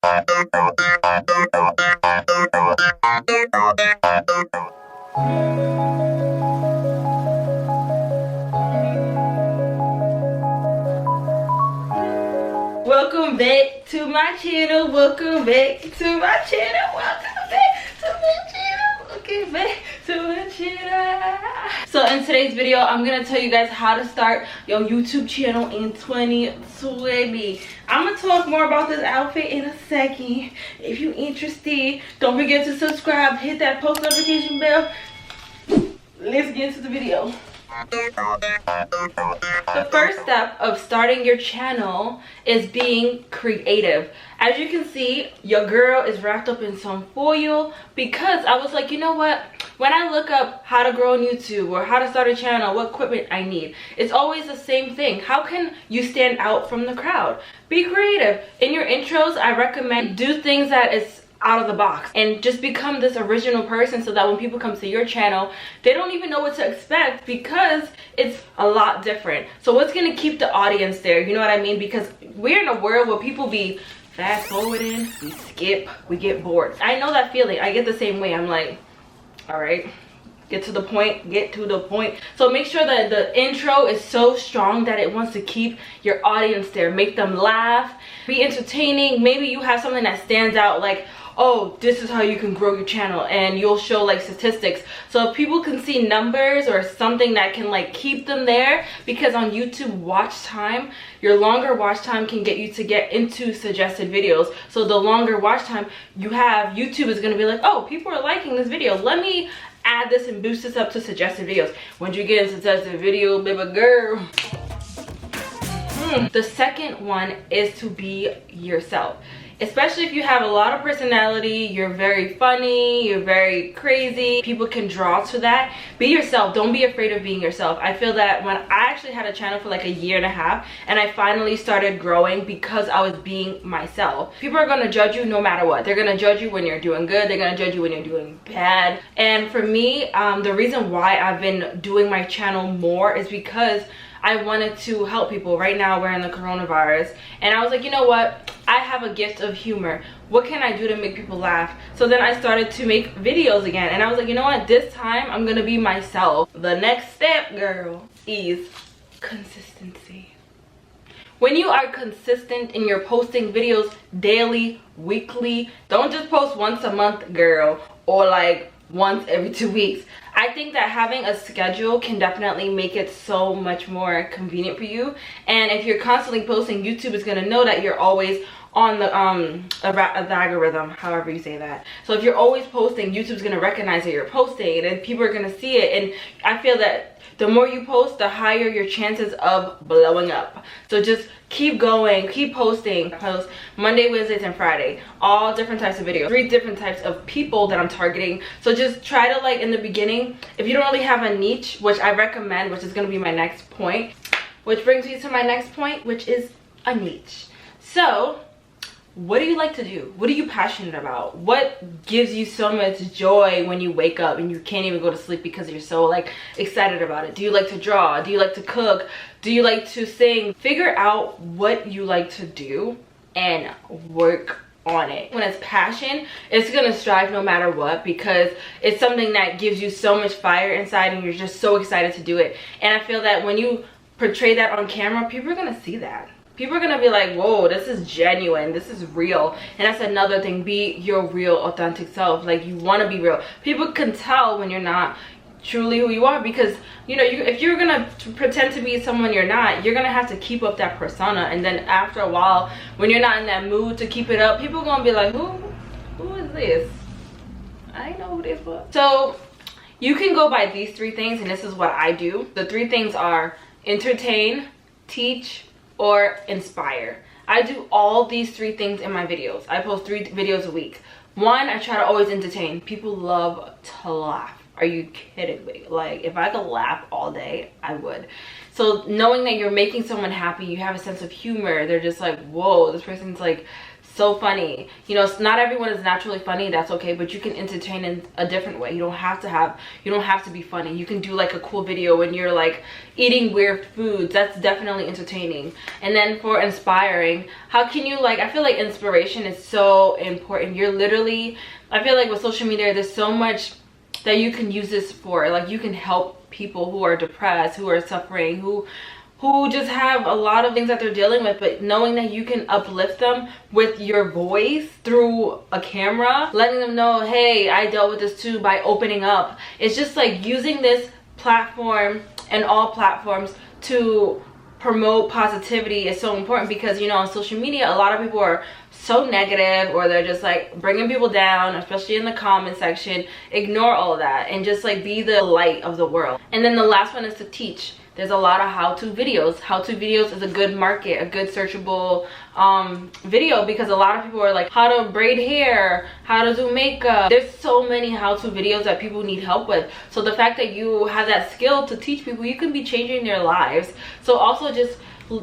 Welcome back to my channel. Welcome back to my channel. Welcome back to my channel. Welcome back to my channel. So in today's video, I'm gonna tell you guys how to start your YouTube channel in 2020. I'm gonna talk more about this outfit in a second. If you're interested, don't forget to subscribe, hit that post notification bell. Let's get into the video. The first step of starting your channel is being creative. As you can see, your girl is wrapped up in some foil because I was like, you know what? When I look up how to grow on YouTube or how to start a channel, what equipment I need, it's always the same thing. How can you stand out from the crowd? Be creative. In your intros, I recommend do things that is out of the box and just become this original person so that when people come to your channel, they don't even know what to expect because it's a lot different. So what's going to keep the audience there? You know what I mean? Because we're in a world where people be fast forwarding, we skip, we get bored. I know that feeling. I get the same way. I'm like, all right, get to the point, get to the point. So make sure that the intro is so strong that it wants to keep your audience there, make them laugh, be entertaining. Maybe you have something that stands out, like, oh, this is how you can grow your channel, and you'll show like statistics. So if people can see numbers or something that can like keep them there, because on YouTube watch time, your longer watch time can get you to get into suggested videos. So the longer watch time you have, YouTube is gonna be like, oh, people are liking this video, let me add this and boost this up to suggested videos. Once you get into suggested video, baby girl. The second one is to be yourself. Especially if you have a lot of personality, you're very funny, you're very crazy, people can draw to that. Be yourself. Don't be afraid of being yourself. I feel that when I actually had a channel for like a year and a half and I finally started growing because I was being myself. People are going to judge you no matter what. They're going to judge you when you're doing good, they're going to judge you when you're doing bad. And for me, the reason why I've been doing my channel more is because I wanted to help people. Right now we're in the coronavirus and I was like, you know what, I have a gift of humor. What can I do to make people laugh? So then I started to make videos again and I was like, you know what, this time I'm gonna be myself. The next step, girl, is consistency. When you are consistent and you're posting videos daily, weekly, don't just post once a month, girl, or like once every 2 weeks. I think that having a schedule can definitely make it so much more convenient for you. And if you're constantly posting, YouTube is going to know that you're always on the algorithm, however you say that. So if you're always posting, YouTube's going to recognize that you're posting and people are going to see it. And I feel that the more you post, the higher your chances of blowing up. So just keep going, keep posting. I post Monday, Wednesdays, and Friday, all different types of videos, 3 different types of people that I'm targeting. So just try to, like, in the beginning, if you don't really have a niche, which I recommend, which is going to be my next point, which brings me to my next point, which is a niche. So what do you like to do? What are you passionate about? What gives you so much joy when you wake up and you can't even go to sleep because you're so like excited about it? Do you like to draw? Do you like to cook? Do you like to sing? Figure out what you like to do and work on it. When it's passion, it's gonna strive no matter what because it's something that gives you so much fire inside and you're just so excited to do it. And I feel that when you portray that on camera, people are gonna see that. People are gonna be like, whoa, this is genuine, this is real. And that's another thing, be your real authentic self. Like, you want to be real. People can tell when you're not truly who you are because, you know, if you're gonna pretend to be someone you're not, you're gonna have to keep up that persona. And then after a while, when you're not in that mood to keep it up, people are gonna be like, who is this? I know who this was. So you can go by these 3 things, and this is what I do. The 3 things are entertain, teach, or inspire. I do all these 3 things in my videos. I post 3 videos a week. 1, I try to always entertain. People love to laugh. Are you kidding me? Like, if I could laugh all day, I would. So knowing that you're making someone happy, you have a sense of humor, they're just like, whoa, this person's like so funny. You know, not everyone is naturally funny, that's okay, but you can entertain in a different way. You don't have to be funny. You can do like a cool video when you're like eating weird foods. That's definitely entertaining. And then for inspiring, how can you, like, I feel like inspiration is so important. You're literally, I feel like with social media, there's so much that you can use this for. Like, you can help people who are depressed, who are suffering, who just have a lot of things that they're dealing with, but knowing that you can uplift them with your voice through a camera, letting them know, hey, I dealt with this too, by opening up. It's just like using this platform and all platforms to promote positivity is so important, because, you know, on social media, a lot of people are so negative, or they're just like bringing people down, especially in the comment section. Ignore all of that and just like be the light of the world. And then the last one is to teach. There's a lot of how-to videos. How-to videos is a good market, a good searchable video, because a lot of people are like, how to braid hair, how to do makeup. There's so many how-to videos that people need help with. So the fact that you have that skill to teach people, you can be changing their lives. So also just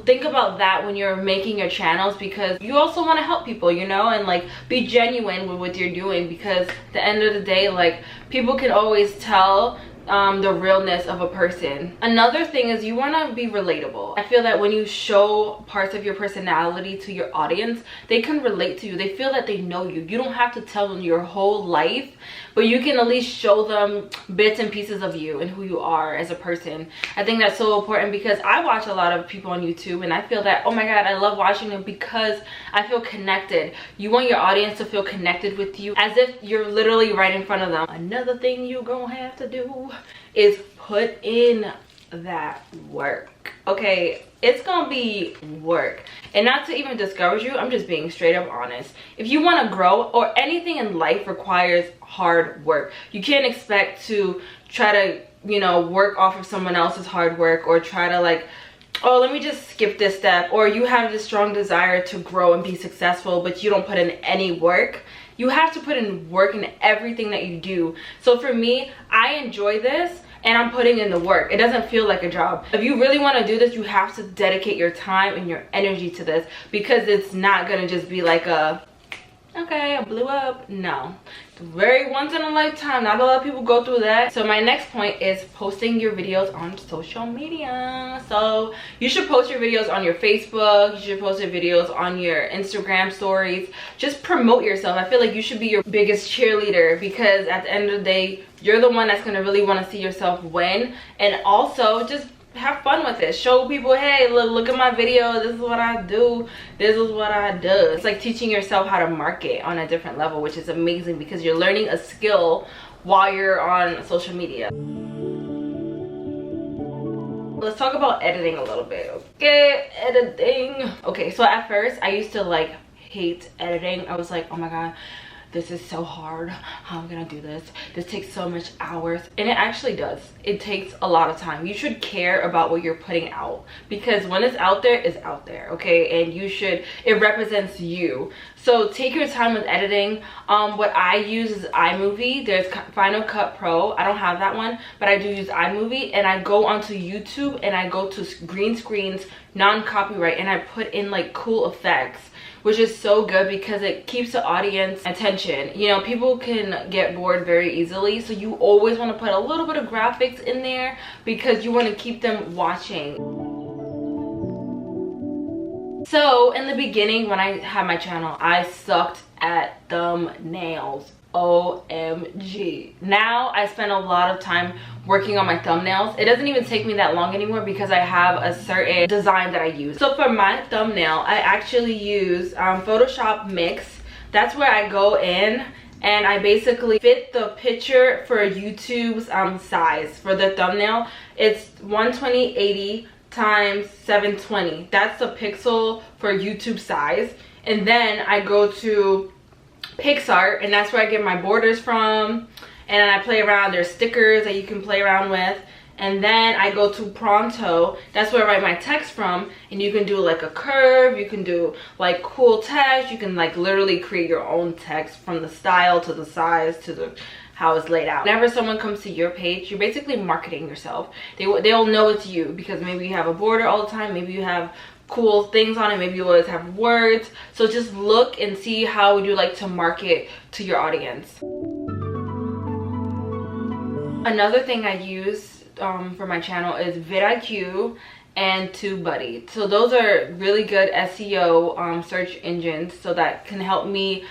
think about that when you're making your channels, because you also want to help people, you know, and like be genuine with what you're doing, because at the end of the day, like, people can always tell the realness of a person. Another thing is you want to be relatable. I feel that when you show parts of your personality to your audience, they can relate to you. They feel that they know you. You don't have to tell them your whole life, but you can at least show them bits and pieces of you and who you are as a person. I think that's so important, because I watch a lot of people on YouTube and I feel that, oh my god, I love watching them because I feel connected. You want your audience to feel connected with you as if you're literally right in front of them. Another thing you're gonna have to do is put in that work. Okay, it's gonna be work. And not to even discourage you, I'm just being straight up honest. If you want to grow, or anything in life requires hard work. You can't expect to try to, you know, work off of someone else's hard work, or try to like, oh, let me just skip this step. Or you have this strong desire to grow and be successful, but you don't put in any work. You have to put in work in everything that you do. So for me, I enjoy this and I'm putting in the work. It doesn't feel like a job. If you really want to do this, you have to dedicate your time and your energy to this, because it's not gonna just be like a, okay, I blew up. No, it's very once in a lifetime. Not a lot of people go through that. So my next point is posting your videos on social media. So you should post your videos on your Facebook. You should post your videos on your Instagram stories. Just promote yourself. I feel like you should be your biggest cheerleader, because at the end of the day, you're the one that's gonna really want to see yourself win. And also just have fun with it. Show people, hey, look at my video, this is what I do, this is what I do. It's like teaching yourself how to market on a different level, which is amazing, because you're learning a skill while you're on social media. Let's talk about editing a little bit. Okay, editing. Okay, so at first I used to like hate editing. I was like, oh my god, this is so hard. How am I gonna do this? This takes so much hours. And it actually does. It takes a lot of time. You should care about what you're putting out, because when it's out there, it's out there, okay? And you should, it represents you. So take your time with editing. What I use is iMovie. There's Final Cut Pro. I don't have that one, but I do use iMovie. And I go onto YouTube and I go to green screens, non-copyright, and I put in like cool effects, which is so good because it keeps the audience attention. You know, people can get bored very easily, so you always want to put a little bit of graphics in there because you want to keep them watching. So in the beginning, when I had my channel, I sucked at thumbnails. OMG. Now I spend a lot of time working on my thumbnails. It doesn't even take me that long anymore because I have a certain design that I use. So for my thumbnail, I actually use Photoshop Mix. That's where I go in and I basically fit the picture for YouTube's size for the thumbnail. It's 120/80 times 720. That's the pixel for YouTube size. And then I go to PixArt, and that's where I get my borders from, and I play around. There's stickers that you can play around with. And then I go to Pronto. That's where I write my text from, and you can do like a curve, you can do like cool text, you can like literally create your own text from the style to the size to the how it's laid out. Whenever someone comes to your page, you're basically marketing yourself. They'll know it's you because maybe you have a border all the time, maybe you have cool things on it, maybe you always have words. So just look and see how would you like to market to your audience. Another thing I use for my channel is vidIQ and TubeBuddy. So those are really good SEO search engines, so that can help me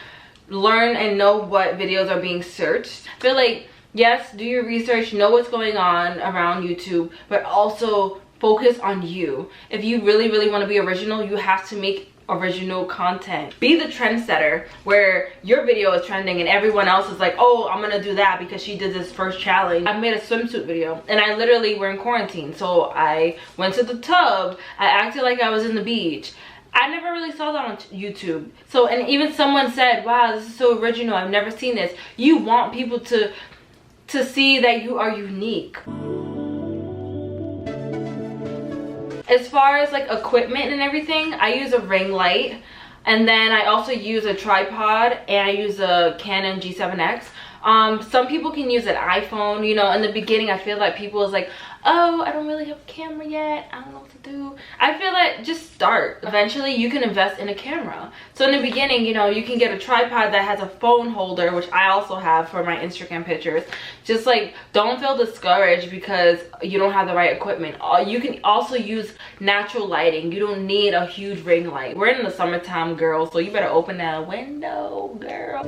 learn and know what videos are being searched. I feel like, yes, do your research, know what's going on around YouTube, but also focus on you. If you really want to be original, you have to make original content. Be the trendsetter where your video is trending and everyone else is like, oh, I'm gonna do that because she did this first challenge. I made a swimsuit video and I literally were in quarantine, so I went to the tub, I acted like I was in the beach. I never really saw that on YouTube. So, and even someone said, wow, this is so original, I've never seen this. You want people to see that you are unique. As far as like equipment and everything, I use a ring light, and then I also use a tripod, and I use a Canon G7X. Some people can use an iPhone. You know, in the beginning I feel like people was like, oh, I don't really have a camera yet, I don't know what to do. I feel like just start. Eventually you can invest in a camera. So in the beginning, you know, you can get a tripod that has a phone holder, which I also have for my Instagram pictures. Just like, don't feel discouraged because you don't have the right equipment. You can also use natural lighting. You don't need a huge ring light. We're in the summertime, girl, so you better open that window, girl.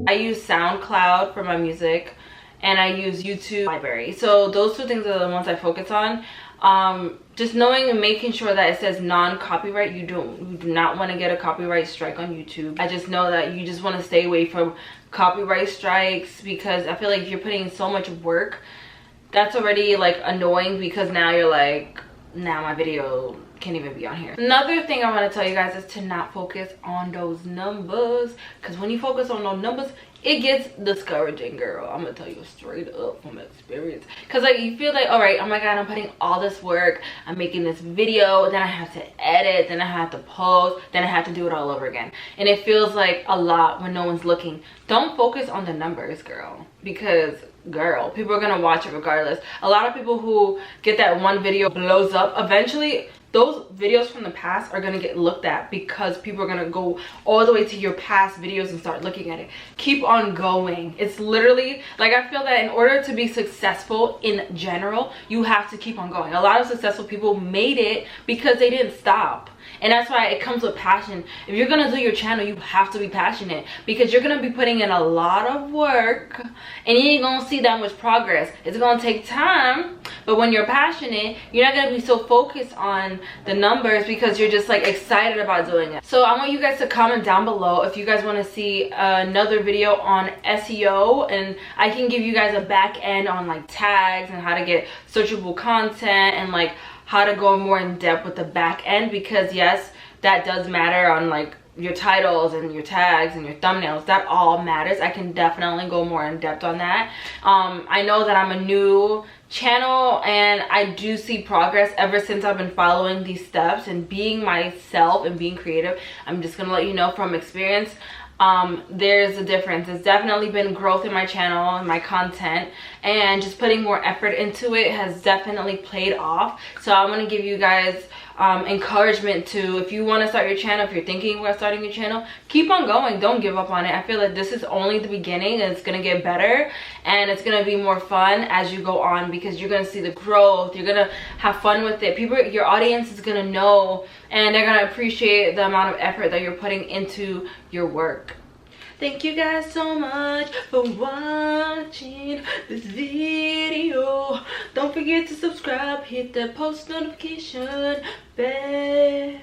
I use SoundCloud for my music, and I use YouTube library. So those two things are the ones I focus on. Just knowing and making sure that it says non-copyright. You do not want to get a copyright strike on YouTube. I just know that you just want to stay away from copyright strikes, because I feel like if you're putting in so much work, that's already like annoying, because now you're like, now my video can't even be on here. Another thing I want to tell you guys is to not focus on those numbers, because when you focus on those numbers, it gets discouraging, girl. I'm gonna tell you straight up from experience. Because like, you feel like, all right, oh my god, I'm putting all this work, I'm making this video, then I have to edit, then I have to post, then I have to do it all over again, and it feels like a lot when no one's looking. Don't focus on the numbers, girl, because girl, people are gonna watch it regardless. A lot of people who get that one video blows up, eventually those videos from the past are gonna get looked at, because people are gonna go all the way to your past videos and start looking at it. Keep on going. It's literally like, I feel that in order to be successful in general, you have to keep on going. A lot of successful people made it because they didn't stop. And that's why it comes with passion. If you're gonna do your channel, you have to be passionate, because you're gonna be putting in a lot of work and you ain't gonna see that much progress. It's gonna take time, but when you're passionate, you're not gonna be so focused on the numbers, because you're just like excited about doing it. So I want you guys to comment down below if you guys want to see another video on SEO, and I can give you guys a back end on like tags and how to get searchable content, and like how to go more in depth with the back end, because yes, that does matter on like your titles and your tags and your thumbnails. That all matters. I can definitely go more in depth on that. I know that I'm a new channel, and I do see progress ever since I've been following these steps and being myself and being creative. I'm just gonna let you know from experience, there's a difference. There's definitely been growth in my channel and my content, and just putting more effort into it has definitely paid off. So I want to give you guys encouragement to, if you want to start your channel, if you're thinking about starting your channel, keep on going. Don't give up on it. I feel like this is only the beginning, and it's gonna get better, and it's gonna be more fun as you go on, because you're gonna see the growth. You're gonna have fun with it. People, your audience is gonna know, and they're gonna appreciate the amount of effort that you're putting into your work. Thank you guys so much for watching this video. Don't forget to subscribe, hit the post notification bell.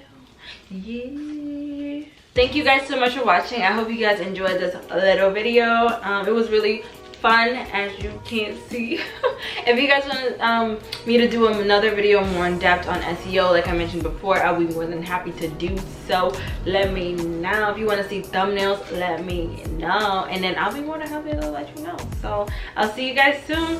Yeah. Thank you guys so much for watching. I hope you guys enjoyed this little video. It was really fun, as you can see. If you guys want me to do another video more in depth on SEO, like I mentioned before, I'll be more than happy to do so. Let me know. If you want to see thumbnails, let me know, and then I'll be more than happy to let you know. So I'll see you guys soon.